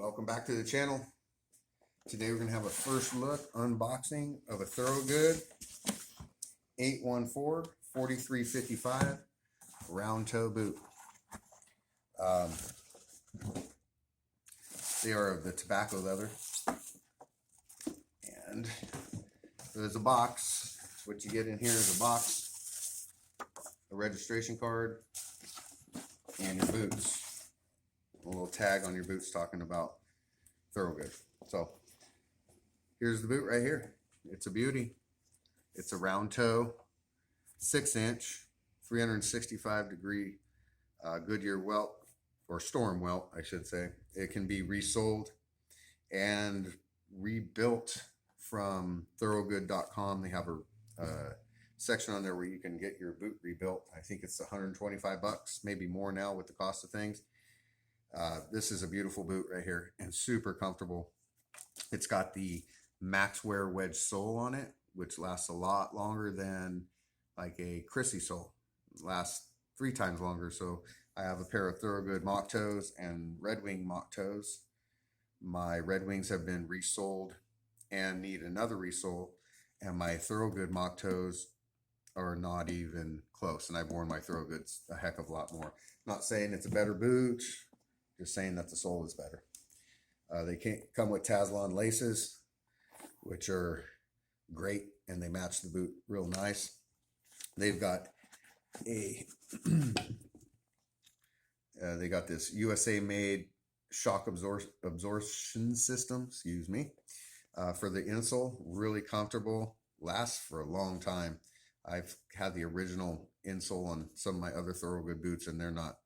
Welcome back to the channel. Today we're going to have a first look unboxing of a Thorogood 814-4355 round toe boot. They are of the tobacco leather, and there's a box. What you get in here is a box, a registration card, and your boots. A little tag on your boots talking about Thorogood. So here's the boot right here. It's a beauty. It's a round toe, 6-inch, 365-degree Goodyear welt, or storm welt, I should say. It can be resoled and rebuilt from Thorogood.com. They have a section on there where you can get your boot rebuilt. I think it's $125, maybe more now with the cost of things. This is a beautiful boot right here and super comfortable. It's got the Maxwear wedge sole on it, which lasts a lot longer than like a Chrissy sole. It lasts 3 times longer. So I have a pair of Thorogood mock toes and Red Wing mock toes. My Red Wings have been resoled and need another resole, and my Thorogood mock toes are not even close, and I've worn my Thorogoods a heck of a lot more. Not saying it's a better boot, just saying that the sole is better. They can't come with Taslon laces, which are great, and they match the boot real nice. They've got a they got this USA made shock absorption system, excuse me, for the insole. Really comfortable, lasts for a long time. I've had the original insole on some of my other Thorogood boots, and they're not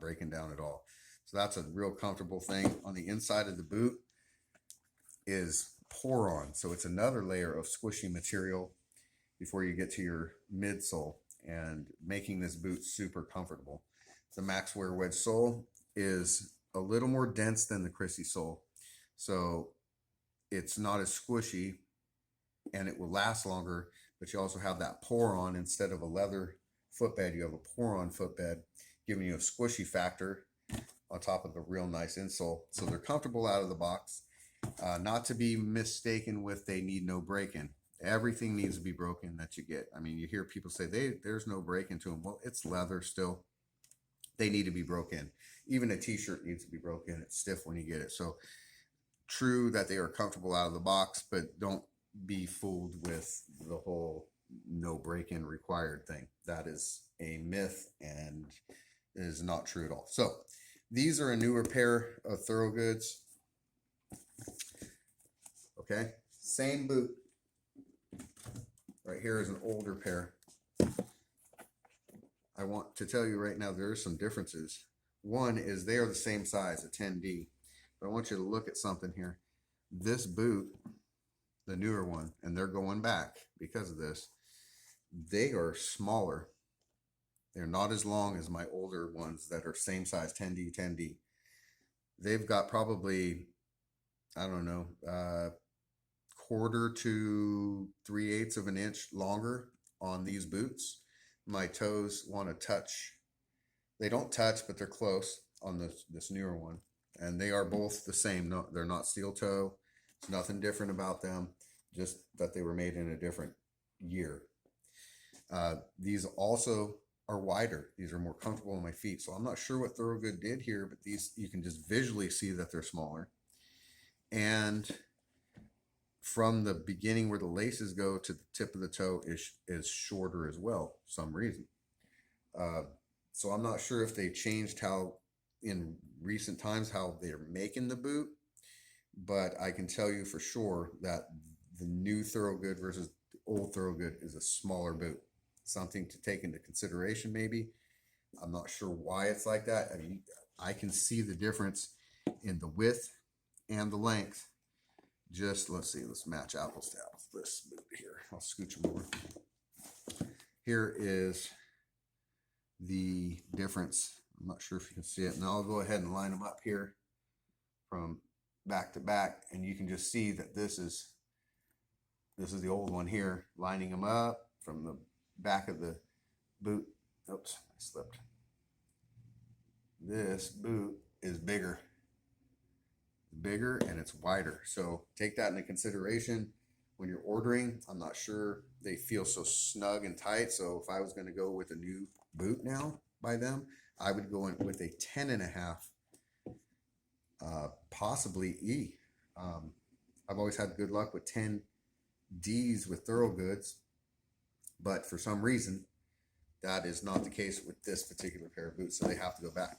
breaking down at all. So that's a real comfortable thing. On the inside of the boot is pour-on, so it's another layer of squishy material before you get to your midsole, and making this boot super comfortable. The Maxwear wedge sole is a little more dense than the Chrissy sole, so it's not as squishy and it will last longer, but you also have that pour-on. Instead of a leather footbed, you have a pour-on footbed, giving you a squishy factor on top of a real nice insole. So they're comfortable out of the box. Not to be mistaken with they need no break-in. Everything needs to be broken that you get. I mean, you hear people say there's no break-in to them. Well, it's leather still. They need to be broken. Even a t-shirt needs to be broken. It's stiff when you get it. So true that they are comfortable out of the box, but don't be fooled with the whole no break-in required thing. That is a myth and is not true at all. So these are a newer pair of Thorogoods. Okay, same boot. Right here is an older pair. I want to tell you right now, there are some differences. One is they are the same size, a 10D. But I want you to look at something here. This boot, the newer one, and they're going back because of this, they are smaller. They're not as long as my older ones that are same size, 10D. They've got probably, I don't know, 1/4 to 3/8 of an inch longer on these boots. My toes want to touch. They don't touch, but they're close on this newer one. And they are both the same. No, they're not steel toe. It's nothing different about them, just that they were made in a different year. These also are wider. These are more comfortable on my feet. So I'm not sure what Thorogood did here, but these, you can just visually see that they're smaller. And from the beginning where the laces go to the tip of the toe is shorter as well, for some reason. So I'm not sure if they changed how in recent times how they're making the boot, but I can tell you for sure that the new Thorogood versus the old Thorogood is a smaller boot. Something to take into consideration maybe. I'm not sure why it's like that. I mean, I can see the difference in the width and the length. Just let's see, let's match apples to apples. This boot here, I'll scooch them over. Here is the difference. I'm not sure if you can see it. Now I'll go ahead and line them up here from back to back, and you can just see that this is the old one here, lining them up from the back of the boot. Oops, I slipped. This boot is bigger. bigger and it's wider. So take that into consideration when you're ordering. I'm not sure they feel so snug and tight. So if I was going to go with a new boot now by them, I would go in with a 10.5, possibly E. I've always had good luck with 10Ds with Thorogoods, but for some reason that is not the case with this particular pair of boots, so they have to go back.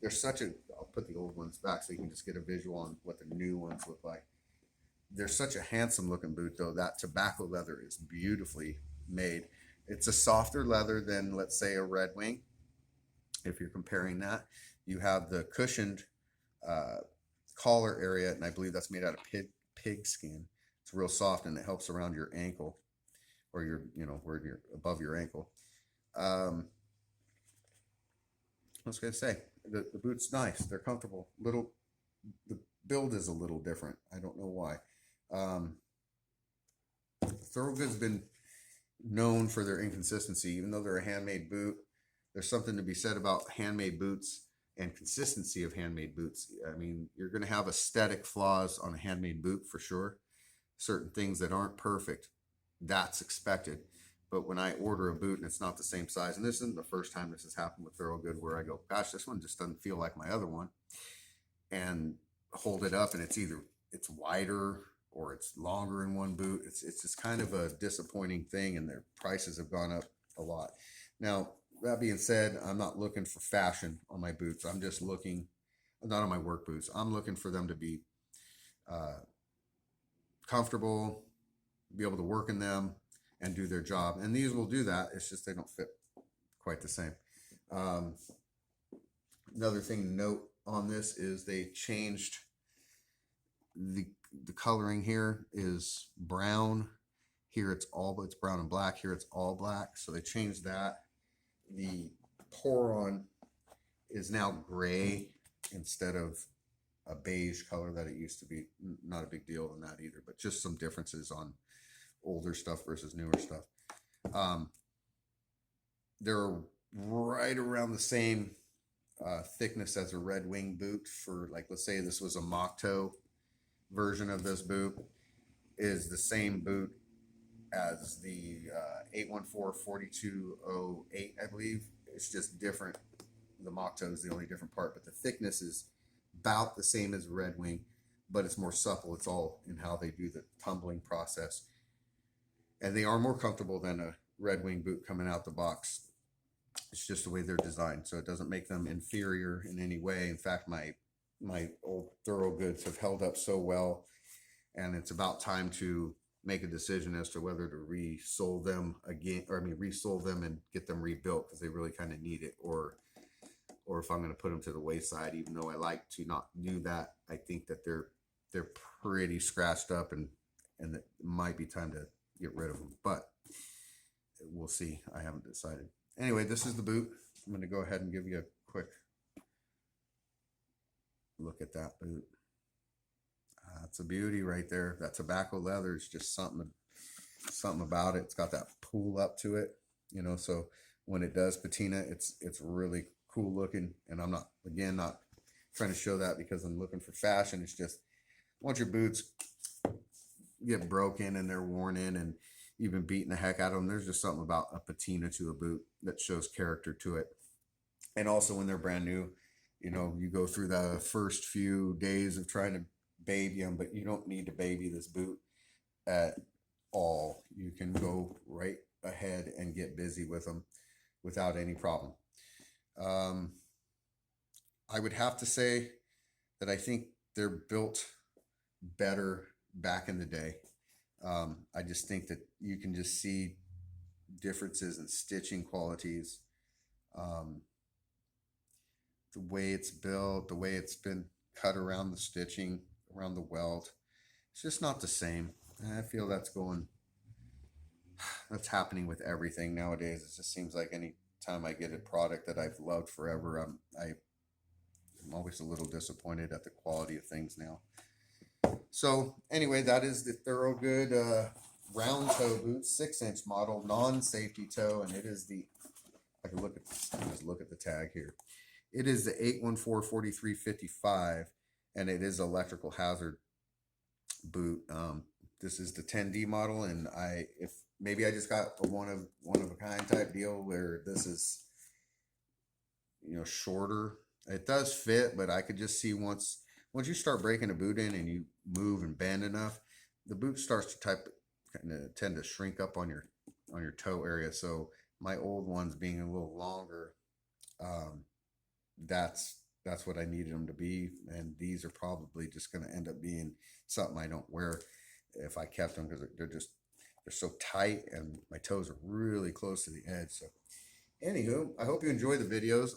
There's such a, I'll put the old ones back so you can just get a visual on what the new ones look like. They're such a handsome looking boot though. That tobacco leather is beautifully made. It's a softer leather than, let's say, a Red Wing. If you're comparing that, you have the cushioned collar area, and I believe that's made out of pig skin. It's real soft and it helps around your ankle, or your, you know, where you're above your ankle. I was gonna say the boot's nice. They're comfortable. The build is a little different. I don't know why. Thorogood's been known for their inconsistency, even though they're a handmade boot. There's something to be said about handmade boots and consistency of handmade boots. I mean, you're going to have aesthetic flaws on a handmade boot for sure. Certain things that aren't perfect, that's expected. But when I order a boot and it's not the same size, and this isn't the first time this has happened with Thorogood, where I go, gosh, this one just doesn't feel like my other one, and hold it up and it's either it's wider or it's longer in one boot. It's just kind of a disappointing thing, and their prices have gone up a lot. Now, that being said, I'm not looking for fashion on my boots. I'm just looking, not on my work boots. I'm looking for them to be comfortable, be able to work in them and do their job. And these will do that. It's just they don't fit quite the same. Another thing to note on this is they changed the coloring. Here is brown. Here it's brown and black. Here it's all black. So they changed that. The pour-on is now gray instead of a beige color that it used to be. Not a big deal in that either, but just some differences on older stuff versus newer stuff. They're right around the same thickness as a Red Wing boot. For, like, let's say this was a mock toe version of this boot, is the same boot as the 814-4208, I believe. It's just different. The mock toe is the only different part, but the thickness is about the same as Red Wing, but it's more supple. It's all in how they do the tumbling process, and they are more comfortable than a Red Wing boot coming out the box. It's just the way they're designed, so it doesn't make them inferior in any way. In fact, my old Thorogoods have held up so well, and it's about time to make a decision as to whether to resole them again, or resole them and get them rebuilt, because they really kind of need it, or if I'm going to put them to the wayside, even though I like to not do that. I think that they're pretty scratched up, and it might be time to get rid of them, but we'll see. I haven't decided. Anyway, this is the boot. I'm going to go ahead and give you a quick look at that boot. It's a beauty right there. That tobacco leather is just something about it. It's got that pull up to it, you know, so when it does patina, it's really cool looking. And I'm not trying to show that because I'm looking for fashion. It's just, once your boots get broken and they're worn in and you've been beating the heck out of them, there's just something about a patina to a boot that shows character to it. And also when they're brand new, you know, you go through the first few days of trying to baby them, but you don't need to baby this boot at all. You can go right ahead and get busy with them without any problem. I would have to say that I think they're built better back in the day. I just think that you can just see differences in stitching qualities, the way it's built, the way it's been cut around the stitching, around the welt. It's just not the same. And I feel that's happening with everything nowadays. It just seems like any time I get a product that I've loved forever, I'm always a little disappointed at the quality of things now. So anyway, that is the Thorogood round toe boot, 6-inch model, non-safety toe, and it is the, I can look at the tag here. It is the 814-4355, and it is electrical hazard boot. This is the 10D model, and if maybe I just got a one of a kind type deal where this is, you know, shorter. It does fit, but I could just see once you start breaking a boot in and you move and bend enough, the boot starts to tend to shrink up on your toe area. So my old ones being a little longer, that's what I needed them to be, and these are probably just going to end up being something I don't wear if I kept them, because they're so tight and my toes are really close to the edge. So anywho, I hope you enjoy the videos.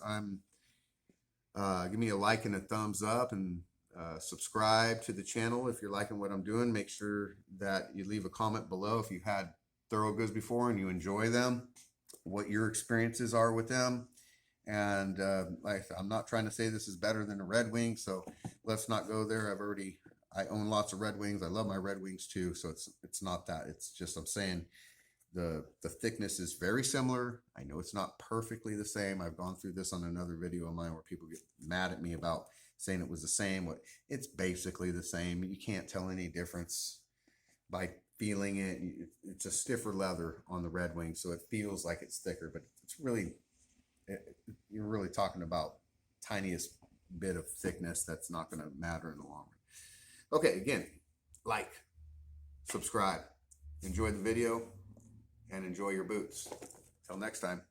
Give me a like and a thumbs up, and subscribe to the channel if you're liking what I'm doing. Make sure that you leave a comment below if you've had Thorogoods before and you enjoy them, what your experiences are with them. And I'm not trying to say this is better than a Red Wing, so let's not go there. I own lots of Red Wings. I love my Red Wings too, so it's not that. It's just I'm saying the thickness is very similar. I know it's not perfectly the same. I've gone through this on another video of mine where people get mad at me about saying it was the same. It's basically the same. You can't tell any difference by feeling it. It's a stiffer leather on the Red Wing, so it feels like it's thicker, but it's really, you're really talking about tiniest bit of thickness that's not going to matter in the long run. Okay, again, like, subscribe, enjoy the video, and enjoy your boots. Till next time.